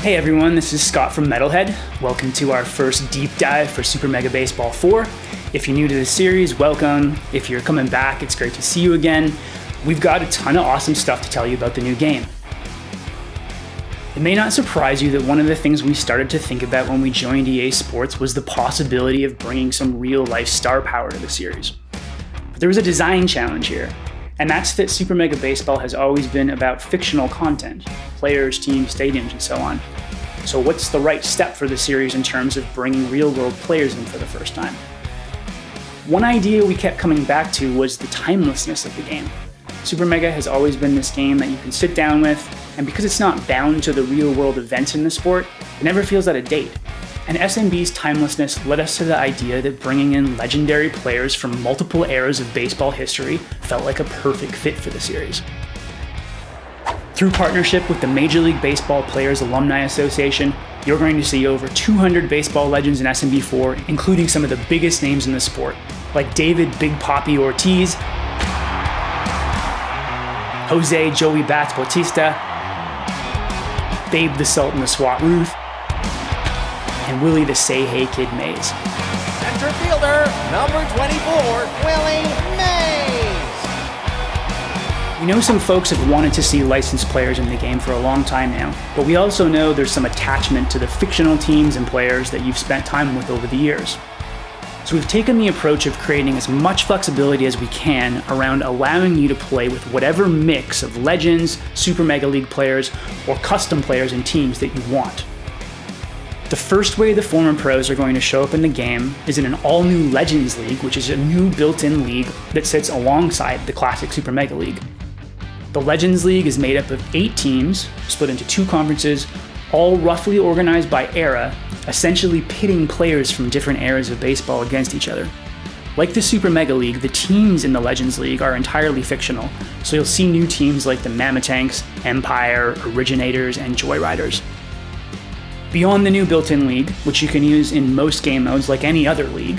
Hey everyone, this is Scott from Metalhead. Welcome to our first deep dive for Super Mega Baseball 4. If you're new to the series, welcome. If you're coming back, it's great to see you again. We've got a ton of awesome stuff to tell you about the new game. It may not surprise you that one of the things we started to think about when we joined EA Sports was the possibility of bringing some real-life star power to the series. But there was a design challenge here, and that's that Super Mega Baseball has always been about fictional content, players, teams, stadiums, and so on. So what's the right step for the series in terms of bringing real-world players in for the first time? One idea we kept coming back to was the timelessness of the game. Super Mega has always been this game that you can sit down with, and because it's not bound to the real-world events in the sport, it never feels out of date. And SMB's timelessness led us to the idea that bringing in legendary players from multiple eras of baseball history felt like a perfect fit for the series. Through partnership with the Major League Baseball Players Alumni Association, you're going to see over 200 baseball legends in SMB4, including some of the biggest names in the sport, like David Big Papi Ortiz, Jose Joey Bats Bautista, Babe the Sultan the Swat Ruth, and Willie the Say Hey Kid Mays. Center fielder, number 24, Willie Mays. We know some folks have wanted to see licensed players in the game for a long time now, but we also know there's some attachment to the fictional teams and players that you've spent time with over the years. So we've taken the approach of creating as much flexibility as we can around allowing you to play with whatever mix of legends, Super Mega League players, or custom players and teams that you want. The first way the former pros are going to show up in the game is in an all-new Legends League, which is a new built-in league that sits alongside the classic Super Mega League. The Legends League is made up of 8 teams, split into 2 conferences, all roughly organized by era, essentially pitting players from different eras of baseball against each other. Like the Super Mega League, the teams in the Legends League are entirely fictional, so you'll see new teams like the Mamatanks, Empire, Originators, and Joyriders. Beyond the new built-in league, which you can use in most game modes like any other league,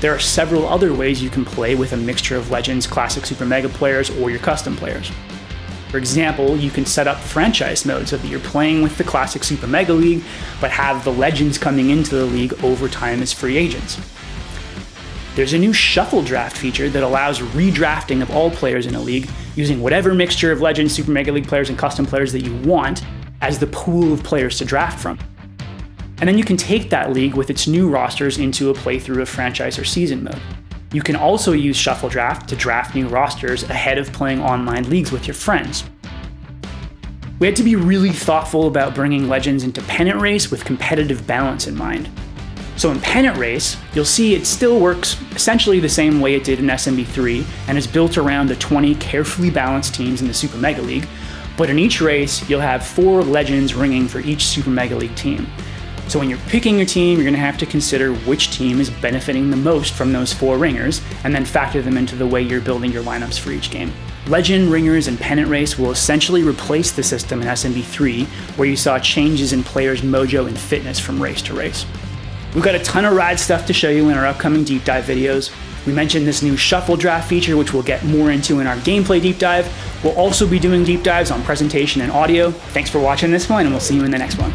there are several other ways you can play with a mixture of Legends, classic Super Mega players, or your custom players. For example, you can set up franchise mode so that you're playing with the classic Super Mega League, but have the Legends coming into the league over time as free agents. There's a new shuffle draft feature that allows redrafting of all players in a league using whatever mixture of Legends, Super Mega League players, and custom players that you want as the pool of players to draft from. And then you can take that league with its new rosters into a playthrough of franchise or season mode. You can also use Shuffle Draft to draft new rosters ahead of playing online leagues with your friends. We had to be really thoughtful about bringing Legends into Pennant Race with competitive balance in mind. So in Pennant Race, you'll see it still works essentially the same way it did in SMB3 and is built around the 20 carefully balanced teams in the Super Mega League, but in each race, you'll have 4 Legends ringing for each Super Mega League team. So when you're picking your team, you're going to have to consider which team is benefiting the most from those 4 ringers, and then factor them into the way you're building your lineups for each game. Legend Ringers and Pennant Race will essentially replace the system in SMB3, where you saw changes in players' mojo and fitness from race to race. We've got a ton of rad stuff to show you in our upcoming deep dive videos. We mentioned this new Shuffle Draft feature, which we'll get more into in our gameplay deep dive. We'll also be doing deep dives on presentation and audio. Thanks for watching this one, and we'll see you in the next one.